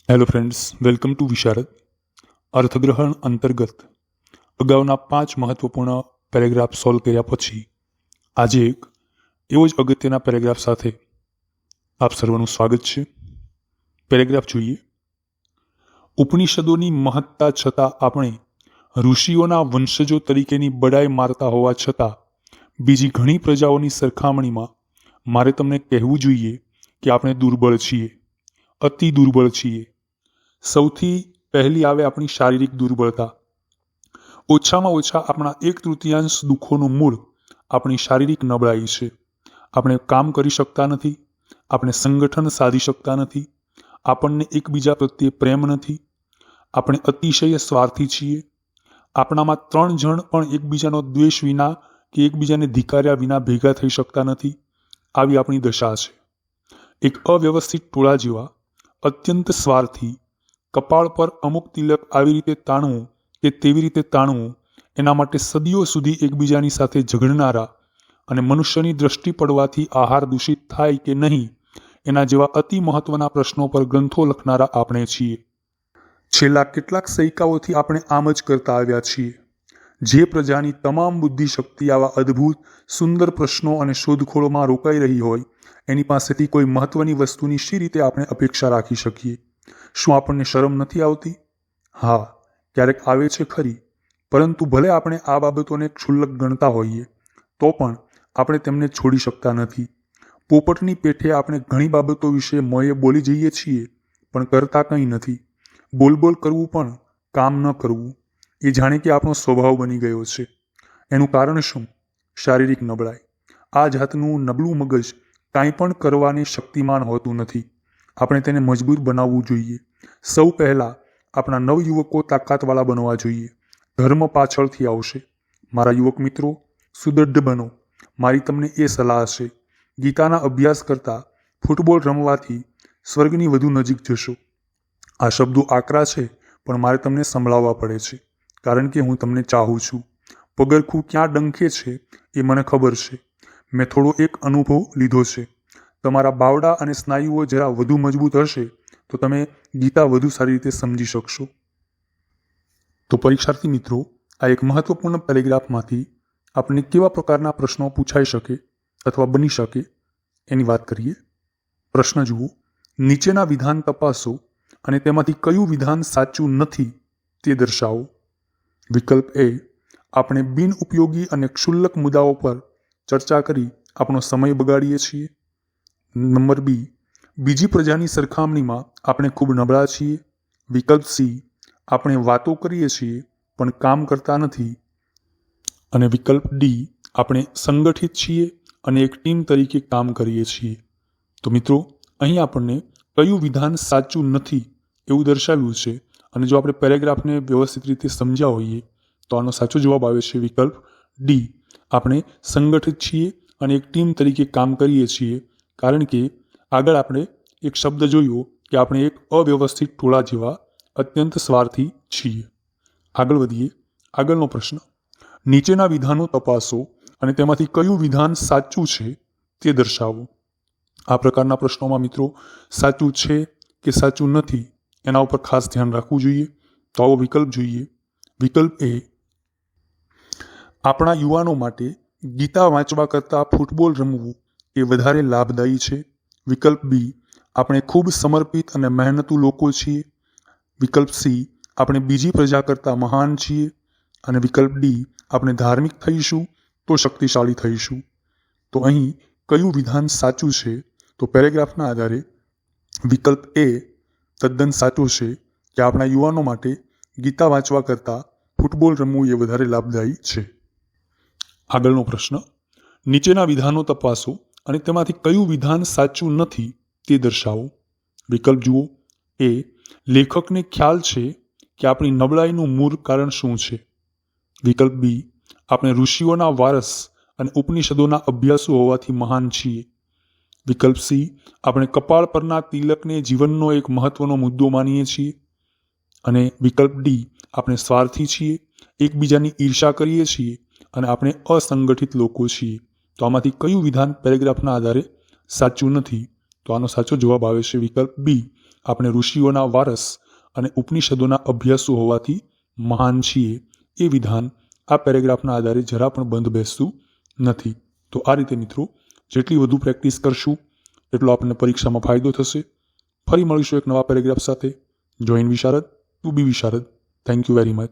Hello friends, welcome to વિશારદ. અર્થગ્રહણ અંતર્ગત અગાઉના 5 મહત્વપૂર્ણ પેરેગ્રાફ સોલ્વ કર્યા પછી આજે એક એવો જ અગત્યના પેરેગ્રાફ સાથે આપ સર્વનું સ્વાગત છે. પેરેગ્રાફ જોઈએ. ઉપનિષદોની મહત્તા છતાં આપણે ઋષિઓના વંશજો તરીકેની બડાઈ મારતા હોવા છતાં બીજી ઘણી પ્રજાઓની સરખામણીમાં મારે તમને કહેવું જોઈએ કે આપણે દુર્બળ છીએ, અતિ દુર્બળ છીએ. સૌથી પહેલી આવે આપણી શારીરિક દુર્બળતા. ઓછામાં ઓછા આપણા 1/3 દુઃખોનું મૂળ આપણી શારીરિક નબળાઈ છે. આપણે કામ કરી શકતા નથી, આપણે સંગઠન સાધી શકતા નથી, આપણને એકબીજા પ્રત્યે પ્રેમ નથી, આપણે અતિશય સ્વાર્થી છીએ. આપણામાં 3 જણ પણ એકબીજાનો દ્વેષ વિના કે એકબીજાને ધિક્કાર્યા વિના ભેગા થઈ શકતા નથી. આવી આપણી દશા છે. એક અવ્યવસ્થિત ટોળા જેવા અત્યંત સ્વાર્થી, કપાળ પર અમુક તિલક આવી રીતે તાણવું કે તેવી રીતે તાણવું, એના માટે સદીઓ સુધી એકબીજાની સાથે ઝઘડનારા અને મનુષ્યની દ્રષ્ટિ પડવાથી આહાર દૂષિત થાય કે નહીં એના જેવા અતિ મહત્વના પ્રશ્નો પર ગ્રંથો લખનારા આપણે છીએ. છેલ્લા કેટલાક સૈકાઓથી આપણે આમ જ કરતા આવ્યા છીએ. જે પ્રજાની તમામ બુદ્ધિ શક્તિ આવા અદ્ભુત સુંદર પ્રશ્નો અને શોધખોળોમાં રોકાઈ રહી હોય એની પાસેથી કોઈ મહત્વની વસ્તુની શી રીતે આપણે અપેક્ષા રાખી શકીએ? શું આપણને શરમ નથી આવતી? હા, ક્યારેક આવે છે ખરી, પરંતુ ભલે આપણે આ બાબતોને ક્ષુલ્લક ગણતા હોઈએ તો પણ આપણે તેમને છોડી શકતા નથી. પોપટની પેઠે આપણે ઘણી બાબતો વિશે મોંએ બોલી જઈએ છીએ પણ કરતા કંઈ નથી. બોલ કરવું પણ કામ ન કરવું એ જાણે કે આપણો સ્વભાવ બની ગયો છે. એનું કારણ શું? શારીરિક નબળાઈ. આ જાતનું નબળું મગજ કાંઈ પણ કરવાને શક્તિમાન હોતું નથી. આપણે તેને મજબૂત બનાવવું જોઈએ. સૌ પહેલાં આપણા નવયુવકો તાકાતવાળા બનવા જોઈએ. ધર્મ પાછળથી આવશે. મારા યુવક મિત્રો, સુદૃઢ બનો. મારી તમને એ સલાહ છે. ગીતાના અભ્યાસ કરતાં ફૂટબોલ રમવાથી સ્વર્ગની વધુ નજીક જશો. આ શબ્દો આકરા છે પણ મારે તમને સંભળાવવા પડે છે કારણ કે હું તમને ચાહું છું. પગરખું ક્યાં ડંખે છે એ મને ખબર છે. મેં થોડો એક અનુભવ લીધો છે. તમારા બાવડા અને સ્નાયુઓ જરા વધુ મજબૂત હશે તો તમે ગીતા વધુ સારી રીતે સમજી શકશો. તો પરીક્ષાર્થી મિત્રો, આ એક મહત્વપૂર્ણ પેરેગ્રાફમાંથી આપણને કેવા પ્રકારના પ્રશ્નો પૂછાઈ શકે અથવા બની શકે એની વાત કરીએ. પ્રશ્ન જુઓ. નીચેના વિધાન તપાસો અને તેમાંથી કયું વિધાન સાચું નથી તે દર્શાવો. વિકલ્પ એ, આપણે બિનઉપયોગી અને ક્ષુલ્લક મુદ્દાઓ પર ચર્ચા કરી આપણો સમય બગાડીએ છીએ. નંબર બી, બીજી પ્રજાની સરખામણીમાં આપણે ખૂબ નબળા છીએ. વિકલ્પ સી, આપણે વાતો કરીએ છીએ પણ કામ કરતા નથી. અને વિકલ્પ ડી, આપણે સંગઠિત છીએ અને એક ટીમ તરીકે કામ કરીએ છીએ. તો મિત્રો, અહીં આપણને કયું વિધાન સાચું નથી એવું દર્શાવ્યું છે અને જો આપણે પેરેગ્રાફને વ્યવસ્થિત રીતે સમજ્યા હોઈએ તો આનો સાચો જવાબ આવે છે વિકલ્પ ડી, આપણે સંગઠિત છીએ અને એક ટીમ તરીકે કામ કરીએ છીએ. કારણ કે આગળ આપણે એક શબ્દ જોયો કે આપણે એક અવ્યવસ્થિત ટોળા જેવા અત્યંત સ્વાર્થી છીએ. આગળ વધીએ. આગળનો પ્રશ્ન. નીચેના વિધાનો તપાસો અને તેમાંથી કયું વિધાન સાચું છે તે દર્શાવો. આ પ્રકારના પ્રશ્નોમાં મિત્રો સાચું છે કે સાચું નથી એના ઉપર ખાસ ધ્યાન રાખવું જોઈએ. તો આવો વિકલ્પ જોઈએ. વિકલ્પ એ, આપણા યુવાનો માટે ગીતા વાંચવા કરતાં ફૂટબોલ રમવું એ વધારે લાભદાયી છે. વિકલ્પ બી, આપણે ખૂબ સમર્પિત અને મહેનતુ લોકો છીએ. વિકલ્પ સી, આપણે બીજી પ્રજા કરતાં મહાન છીએ. અને વિકલ્પ ડી, આપણે ધાર્મિક થઈશું તો શક્તિશાળી થઈશું. તો અહીં કયું વિધાન સાચું છે? તો પેરેગ્રાફના આધારે વિકલ્પ એ તદ્દન સાચું છે કે આપણા યુવાનો માટે ગીતા વાંચવા કરતાં ફૂટબોલ રમવું એ વધારે લાભદાયી છે. આગળનો પ્રશ્ન. નીચેના વિધાનો તપાસો અને તેમાંથી કયું વિધાન સાચું નથી તે દર્શાવો. વિકલ્પ જુઓ. એ, લેખકને ખ્યાલ છે કે આપણી નબળાઈનું મૂળ કારણ શું છે. વિકલ્પ બી, આપણે ઋષિઓના વારસ અને ઉપનિષદોના અભ્યાસુ હોવાથી મહાન છીએ. વિકલ્પ સી, આપણે કપાળ પરના તિલકને જીવનનો એક મહત્વનો મુદ્દો માનીએ છીએ. અને વિકલ્પ ડી, આપણે સ્વાર્થી છીએ, એકબીજાની ઈર્ષા કરીએ છીએ અને આપણે અસંગઠિત લોકો છીએ. તો આમાંથી કયું વિધાન પેરેગ્રાફના આધારે સાચું નથી? તો આનો સાચો જવાબ આવે છે વિકલ્પ બી, આપણે ઋષિઓના વારસ અને ઉપનિષદોના અભ્યાસુ હોવાથી મહાન છીએ એ વિધાન આ પેરેગ્રાફના આધારે જરા પણ બંધ બેસતું નથી. તો આ રીતે મિત્રો જેટલી વધુ પ્રેક્ટિસ કરશું એટલો આપણને પરીક્ષામાં ફાયદો થશે. ફરી મળીશું એક નવા પેરેગ્રાફ સાથે. Join Visharad to be Visharad. Thank you very much.